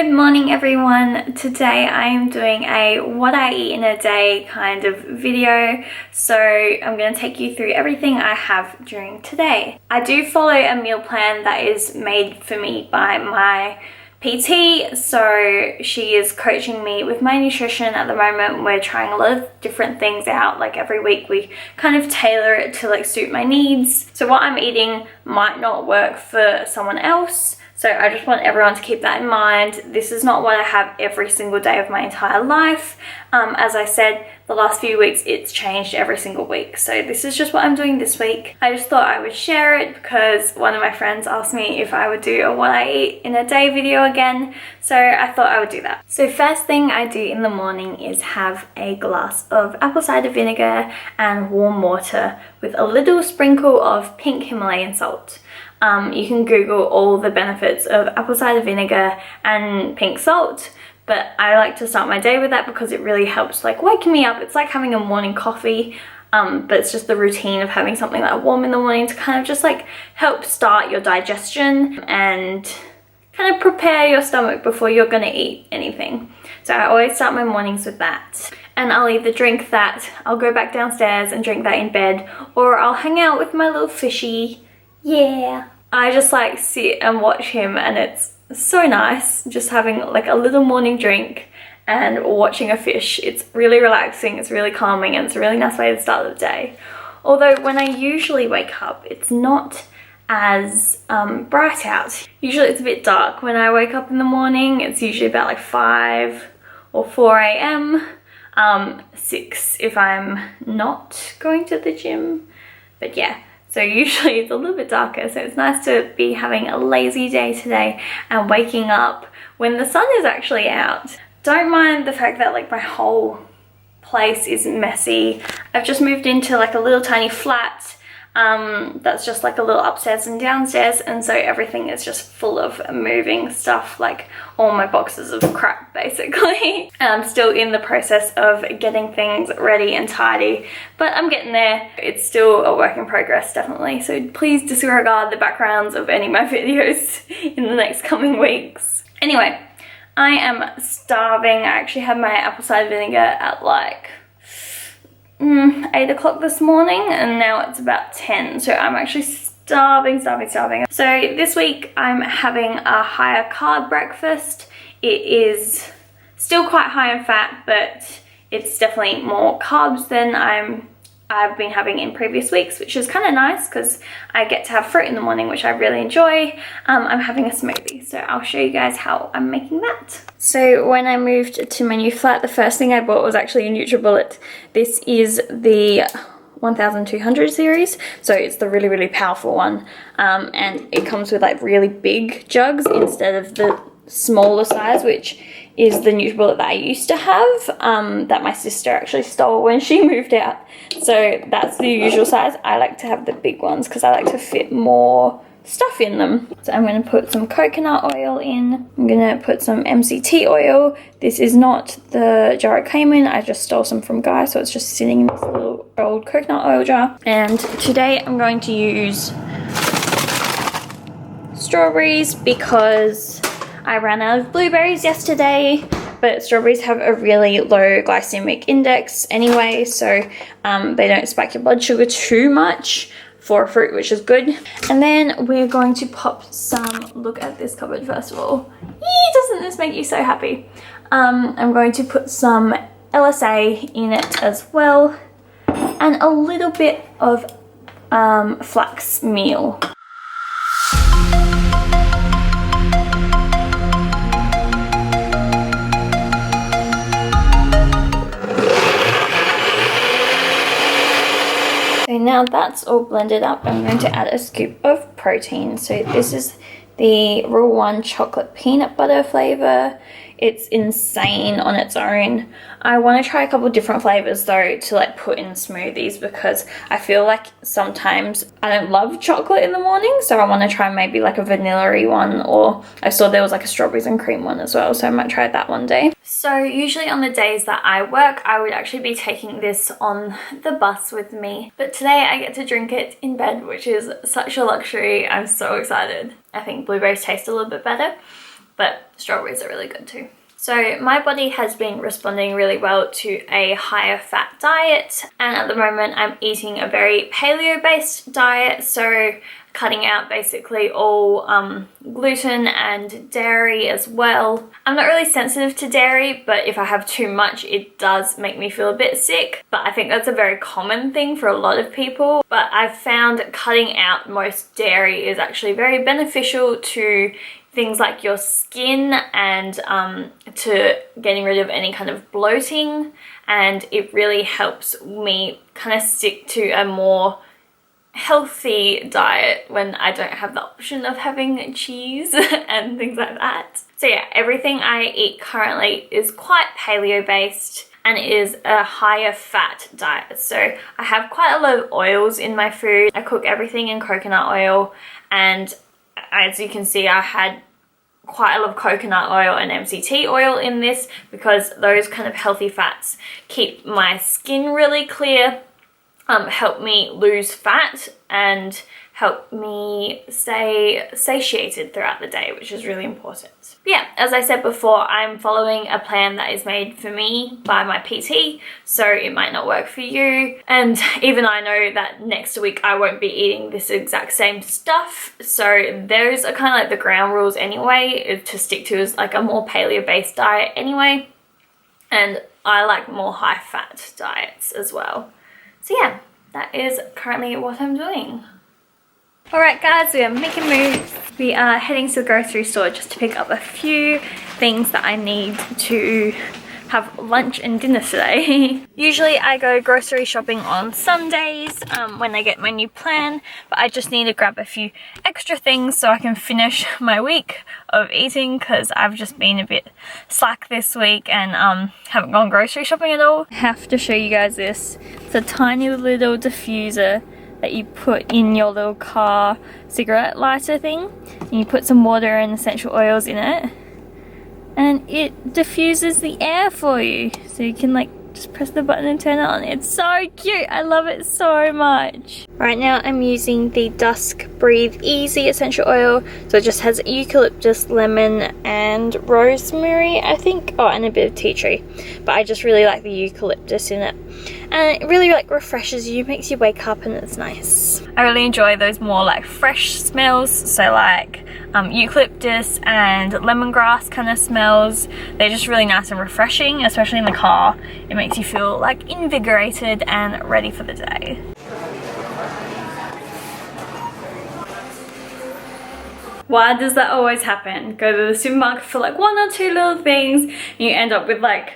Good morning everyone. Today I am doing a what I eat in a day kind of video. So I'm going to take you through everything I have during today. I do follow a meal plan that is made for me by my PT, so she is coaching me with my nutrition at the moment. We're trying a lot of different things out, like every week we kind of tailor it to like suit my needs. So what I'm eating might not work for someone else. So I just want everyone to keep that in mind. This is not what I have every single day of my entire life. As I said, the last few weeks it's changed every single week. So this is just what I'm doing this week. I just thought I would share it because one of my friends asked me if I would do a what I eat in a day video again. So I thought I would do that. So first thing I do in the morning is have a glass of apple cider vinegar and warm water with a little sprinkle of pink Himalayan salt. You can Google all the benefits of apple cider vinegar and pink salt, but I like to start my day with that because it really helps like waking me up. It's like having a morning coffee, but it's just the routine of having something like warm in the morning to kind of just like help start your digestion and kind of prepare your stomach before you're gonna eat anything. So I always start my mornings with that. And I'll either drink that, I'll go back downstairs and drink that in bed, or I'll hang out with my little fishy. Yeah, I just like sit and watch him, and it's so nice just having like a little morning drink and watching a fish. It's really relaxing, it's really calming, and it's a really nice way to start the day. Although when I usually wake up, it's not as bright out. Usually it's a bit dark when I wake up in the morning. It's usually about like 5 or 4 a.m. 6 if I'm not going to the gym, but yeah. So usually it's a little bit darker, so it's nice to be having a lazy day today and waking up when the sun is actually out. Don't mind the fact that like my whole place is messy. I've just moved into like a little tiny flat that's just like a little upstairs and downstairs, and so everything is just full of moving stuff, like all my boxes of crap basically. And I'm still in the process of getting things ready and tidy, but I'm getting there. It's still a work in progress, definitely, so please disregard the backgrounds of any of my videos in the next coming weeks. Anyway, I am starving. I actually had my apple cider vinegar at like 8 o'clock this morning, and now it's about 10, so I'm actually starving. So this week I'm having a higher carb breakfast. It is still quite high in fat, but it's definitely more carbs than I've been having in previous weeks, which is kind of nice because I get to have fruit in the morning, which I really enjoy. I'm having a smoothie, so I'll show you guys how I'm making that. So when I moved to my new flat, the first thing I bought was actually a NutriBullet. This is the 1200 series, so it's the really powerful one, and it comes with like really big jugs instead of the smaller size, which is the NutriBullet that I used to have, that my sister actually stole when she moved out. So that's the usual size. I like to have the big ones because I like to fit more stuff in them. So I'm going to put some coconut oil in. I'm going to put some MCT oil. This is not the jar it came in. I just stole some from Guy, so it's just sitting in this little old coconut oil jar. And today I'm going to use strawberries because I ran out of blueberries yesterday, but strawberries have a really low glycemic index anyway, so they don't spike your blood sugar too much for a fruit, which is good. And then we're going to pop some, look at this cupboard first of all. Yee, doesn't this make you so happy? I'm going to put some LSA in it as well, and a little bit of flax meal. So now that's all blended up, I'm going to add a scoop of protein. So this is the Rule 1 chocolate peanut butter flavor. It's insane on its own. I want to try a couple different flavors though to like put in smoothies, because I feel like sometimes I don't love chocolate in the morning, so I want to try maybe like a vanilla-y one, or I saw there was like a strawberries and cream one as well, so I might try that one day. So usually on the days that I work, I would actually be taking this on the bus with me, but today I get to drink it in bed, which is such a luxury. I'm so excited. I think blueberries taste a little bit better. but strawberries are really good too. So my body has been responding really well to a higher fat diet, and at the moment I'm eating a very paleo based diet, so cutting out basically all gluten and dairy as well. I'm not really sensitive to dairy, but if I have too much it does make me feel a bit sick, but I think that's a very common thing for a lot of people. But I've found cutting out most dairy is actually very beneficial to things like your skin and to getting rid of any kind of bloating, and it really helps me kind of stick to a more healthy diet when I don't have the option of having cheese and things like that. So yeah, everything I eat currently is quite paleo based and is a higher fat diet. So I have quite a lot of oils in my food. I cook everything in coconut oil, and as you can see I had quite a lot of coconut oil and MCT oil in this because those kind of healthy fats keep my skin really clear, help me lose fat and help me stay satiated throughout the day, which is really important. But yeah, as I said before, I'm following a plan that is made for me by my PT, so it might not work for you. And even I know that next week I won't be eating this exact same stuff, so those are kind of like the ground rules anyway, to stick to is like a more paleo based diet anyway. And I like more high fat diets as well. So yeah, that is currently what I'm doing. Alright guys, we are making moves. We are heading to the grocery store just to pick up a few things that I need to have lunch and dinner today. Usually I go grocery shopping on Sundays when I get my new plan, but I just need to grab a few extra things so I can finish my week of eating because I've just been a bit slack this week and haven't gone grocery shopping at all. I have to show you guys this. It's a tiny little diffuser that you put in your little car cigarette lighter thing, and you put some water and essential oils in it and it diffuses the air for you, so you can like just press the button and turn it on. It's so cute. I love it so much. Right now I'm using the Dusk Breathe Easy essential oil, so it just has eucalyptus, lemon and rosemary I think, oh, and a bit of tea tree, but I just really like the eucalyptus in it, and it really like refreshes you, makes you wake up, and it's nice. I really enjoy those more like fresh smells, so like eucalyptus and lemongrass kind of smells. They're just really nice and refreshing, especially in the car. It makes you feel like invigorated and ready for the day. Why does that always happen? Go to the supermarket for like one or two little things and you end up with like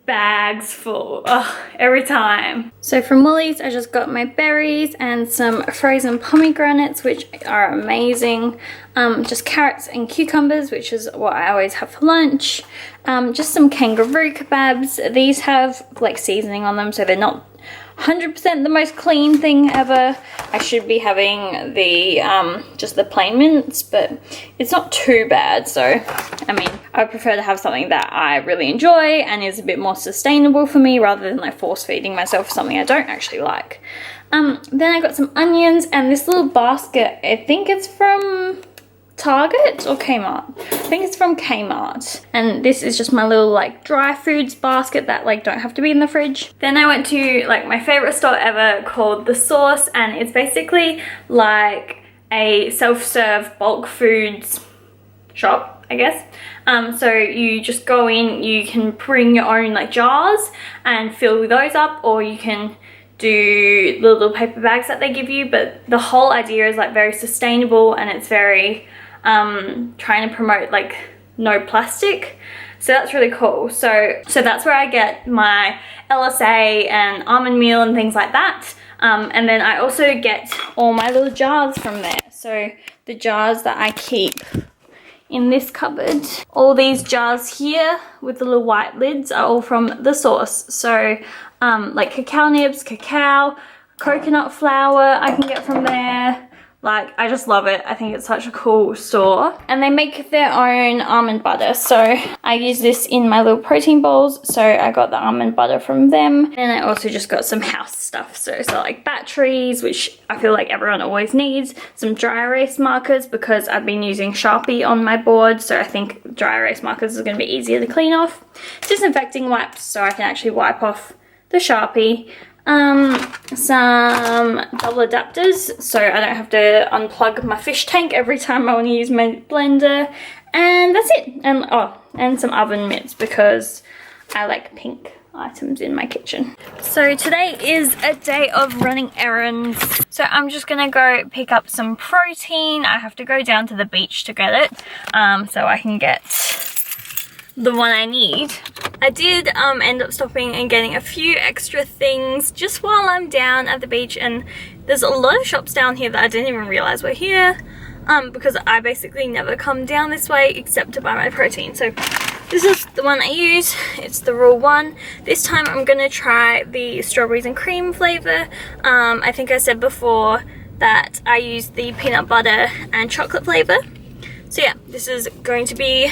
bags full, every time. So from Woolies I just got my berries and some frozen pomegranates, which are amazing. Just carrots and cucumbers, which is what I always have for lunch. Just some kangaroo kebabs. These have like seasoning on them, so they're not 100% the most clean thing ever. I should be having the just the plain mince, but it's not too bad. So I mean, I prefer to have something that I really enjoy and is a bit more sustainable for me, rather than like force feeding myself something I don't actually like. Then I got some onions and this little basket. I think it's from Target or Kmart. I think it's from Kmart, and this is just my little like dry foods basket that like don't have to be in the fridge. Then I went to like my favorite store ever called The Source, and it's basically like a self-serve bulk foods shop, I guess. So you just go in, you can bring your own like jars and fill those up, or you can do the little paper bags that they give you, but the whole idea is like very sustainable, and it's very trying to promote like no plastic, so that's really cool. So that's where I get my LSA and almond meal and things like that, and then I also get all my little jars from there. So the jars that I keep in this cupboard, all these jars here with the little white lids are all from The Source. So like cacao nibs, cacao, coconut flour I can get from there, Like, I just love it. I think it's such a cool store. And they make their own almond butter. So I use this in my little protein bowls. So I got the almond butter from them. And I also just got some house stuff. So like batteries, which I feel like everyone always needs. Some dry erase markers because I've been using Sharpie on my board. So I think dry erase markers is going to be easier to clean off. Disinfecting wipes so I can actually wipe off the Sharpie. Some double adapters so I don't have to unplug my fish tank every time I want to use my blender, and that's it. And and some oven mitts because I like pink items in my kitchen. So today is a day of running errands, so I'm just gonna go pick up some protein. I have to go down to the beach to get it so I can get the one I need. I did end up stopping and getting a few extra things just while I'm down at the beach, and there's a lot of shops down here that I didn't even realize were here because I basically never come down this way except to buy my protein. So this is the one I use. It's the raw one. This time I'm gonna try the strawberries and cream flavor. I think I said before that I used the peanut butter and chocolate flavor. So yeah, this is going to be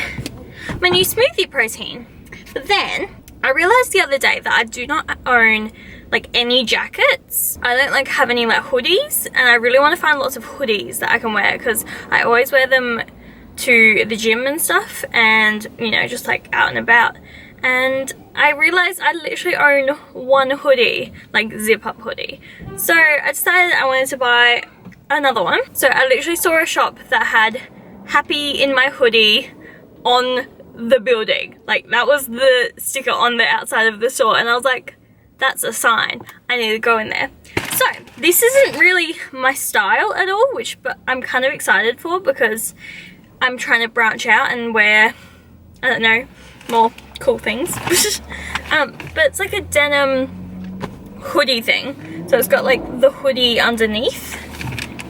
my new smoothie protein. But then I realized the other day that I do not own like any jackets. I don't like have any like hoodies, and I really want to find lots of hoodies that I can wear because I always wear them to the gym and stuff, and you know, just like out and about. And I realized I literally own one hoodie, like zip up hoodie. So I decided I wanted to buy another one. So I literally saw a shop that had happy in my hoodie on the building. Like that was the sticker on the outside of the store, and I was like, that's a sign. I need to go in there. So this isn't really my style at all, but I'm kind of excited for because I'm trying to branch out and wear, I don't know, more cool things. But it's like a denim hoodie thing. So it's got like the hoodie underneath,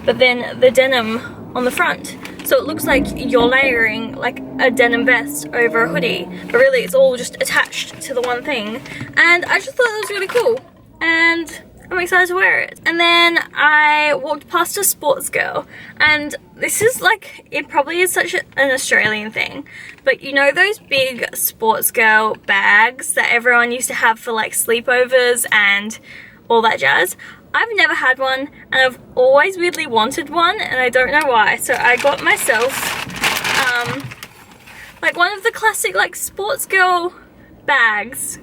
but then the denim on the front. So it looks like you're layering like a denim vest over a hoodie, but really it's all just attached to the one thing. And I just thought that was really cool, and I'm excited to wear it. And then I walked past a sports girl, and this is like, it probably is such an Australian thing, but you know those big sports girl bags that everyone used to have for like sleepovers and all that jazz? I've never had one, and I've always weirdly wanted one, and I don't know why. So I got myself like one of the classic like sports girl bags,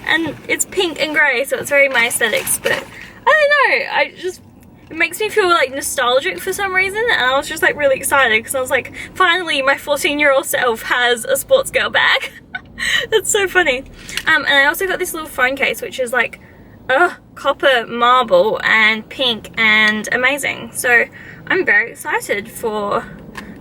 and it's pink and grey, so it's very my aesthetics. But I don't know, it makes me feel like nostalgic for some reason, and I was just like really excited because I was like, finally my 14-year-old self has a sports girl bag. That's so funny. And I also got this little phone case, which is like copper marble and pink and amazing. So I'm very excited for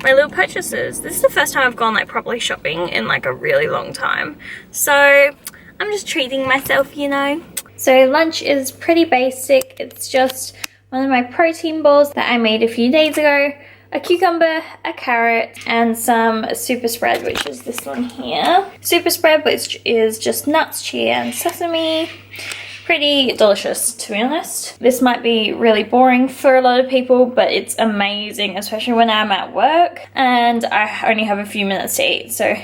my little purchases. This is the first time I've gone like properly shopping in like a really long time, so I'm just treating myself, you know. So lunch is pretty basic. It's just one of my protein balls that I made a few days ago, a cucumber, a carrot, and some super spread, which is this one here. Super spread, which is just nuts, chia, and sesame. Pretty delicious, to be honest. This might be really boring for a lot of people, but it's amazing, especially when I'm at work and I only have a few minutes to eat. So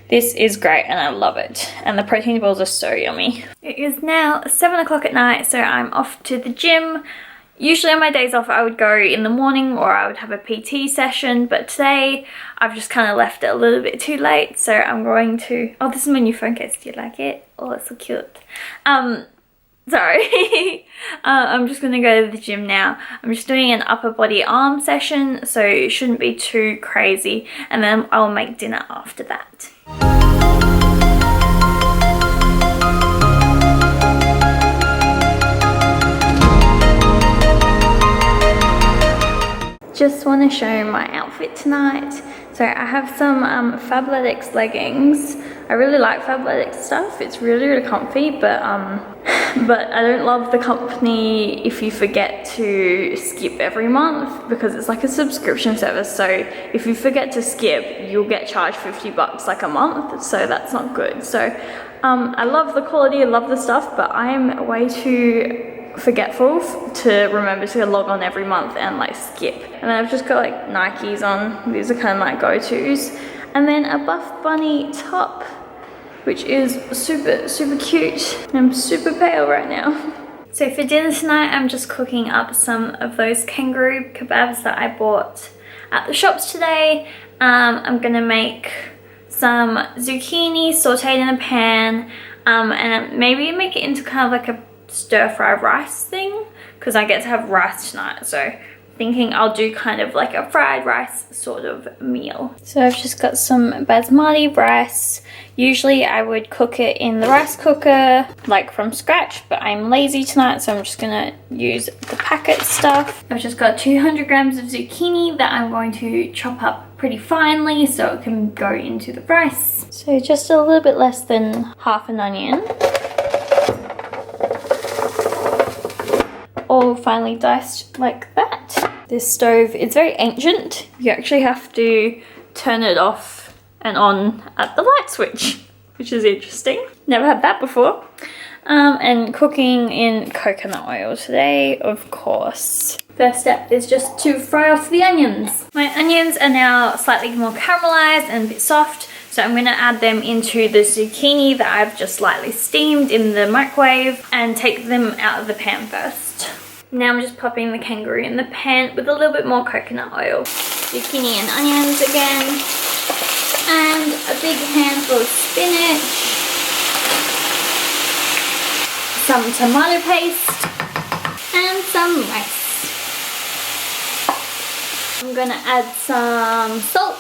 this is great and I love it. And the protein balls are so yummy. It is now 7 o'clock at night, so I'm off to the gym. Usually on my days off I would go in the morning or I would have a PT session, but today I've just kind of left it a little bit too late, so I'm going to... Oh, this is my new phone case. Do you like it? Oh, it's so cute. Sorry. I'm just gonna go to the gym now. I'm just doing an upper body arm session, so it shouldn't be too crazy, and then I'll make dinner after that. Just want to show my outfit tonight. So I have some Fabletics leggings. I really like Fabletics stuff. It's really, really comfy, but I don't love the company if you forget to skip every month, because it's like a subscription service. So if you forget to skip, you'll get charged $50 like a month. So that's not good. So I love the quality, I love the stuff, but I'm way too forgetful to remember to log on every month and like skip. And then I've just got like Nikes on. These are kind of my go-tos. And then a Buff Bunny top, which is super cute. I'm super pale right now. So for dinner tonight, I'm just cooking up some of those kangaroo kebabs that I bought at the shops today. I'm gonna make some zucchini sauteed in a pan, and maybe make it into kind of like a stir-fry rice thing, because I get to have rice tonight, so thinking I'll do kind of like a fried rice sort of meal. So I've just got some basmati rice. Usually I would cook it in the rice cooker like from scratch, but I'm lazy tonight, so I'm just gonna use the packet stuff. I've just got 200 grams of zucchini that I'm going to chop up pretty finely so it can go into the rice. So just a little bit less than half an onion. All finely diced like that. This stove is very ancient. You actually have to turn it off and on at the light switch, which is interesting. Never had that before. And cooking in coconut oil today, of course. First step is just to fry off the onions. My onions are now slightly more caramelized and a bit soft, so I'm gonna add them into the zucchini that I've just lightly steamed in the microwave and take them out of the pan first. Now I'm just popping the kangaroo in the pan with a little bit more coconut oil. Zucchini and onions again. And a big handful of spinach. Some tomato paste. And some rice. I'm gonna add some salt,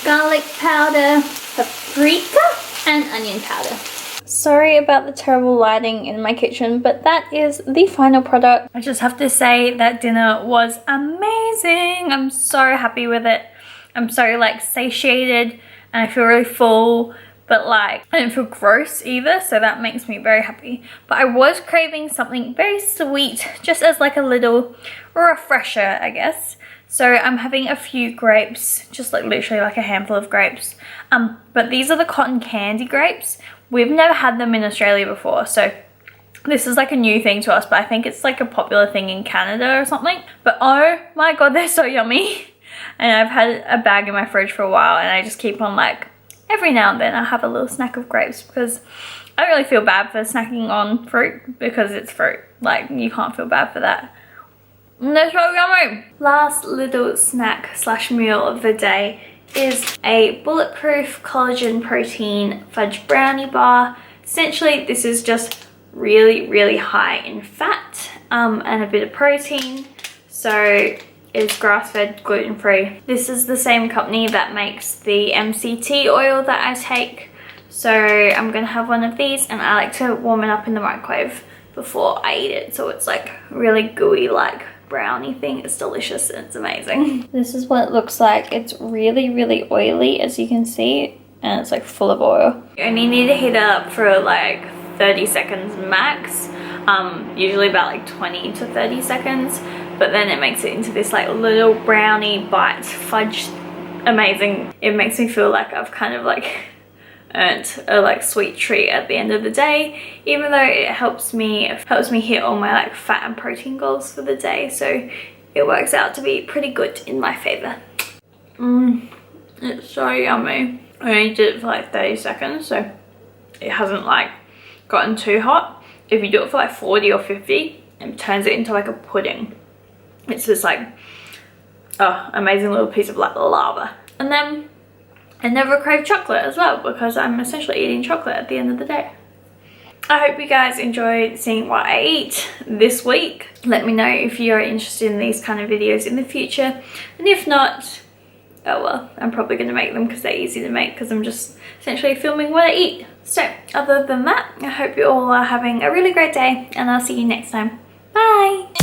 garlic powder, paprika, and onion powder. Sorry about the terrible lighting in my kitchen, but that is the final product. I just have to say that dinner was amazing. I'm so happy with it. I'm so like satiated and I feel really full, but like I don't feel gross either, so that makes me very happy. But I was craving something very sweet, just as like a little refresher, I guess. So I'm having a few grapes, just like literally like a handful of grapes. But these are the cotton candy grapes. We've never had them in Australia before, so this is like a new thing to us, but I think it's like a popular thing in Canada or something. But oh my god, they're so yummy. And I've had a bag in my fridge for a while, and I just keep on like, every now and then I have a little snack of grapes, because I don't really feel bad for snacking on fruit, because it's fruit. Like, you can't feel bad for that. And they're so yummy. Last little snack slash meal of the day is a bulletproof collagen protein fudge brownie bar. Essentially, this is just really high in fat and a bit of protein. So it's grass-fed, gluten-free. This is the same company that makes the MCT oil that I take. So I'm gonna have one of these, and I like to warm it up in the microwave before I eat it, so it's like really gooey, like brownie thing. It's delicious and it's amazing. This is what it looks like. It's really oily, as you can see, and it's like full of oil. You only need to heat it up for like 30 seconds max, usually about like 20 to 30 seconds, but then it makes it into this like little brownie bite fudge. Amazing. It makes me feel like I've kind of like earned a like sweet treat at the end of the day, even though it helps me hit all my like fat and protein goals for the day, so it works out to be pretty good in my favor. It's so yummy. I only did it for like 30 seconds, so it hasn't like gotten too hot. If you do it for like 40 or 50, it turns it into like a pudding. It's just like, oh, amazing little piece of like lava. And then I never crave chocolate as well, because I'm essentially eating chocolate at the end of the day. I hope you guys enjoyed seeing what I eat this week. Let me know if you're interested in these kind of videos in the future. And if not, oh well, I'm probably going to make them because they're easy to make, because I'm just essentially filming what I eat. So other than that, I hope you all are having a really great day, and I'll see you next time. Bye!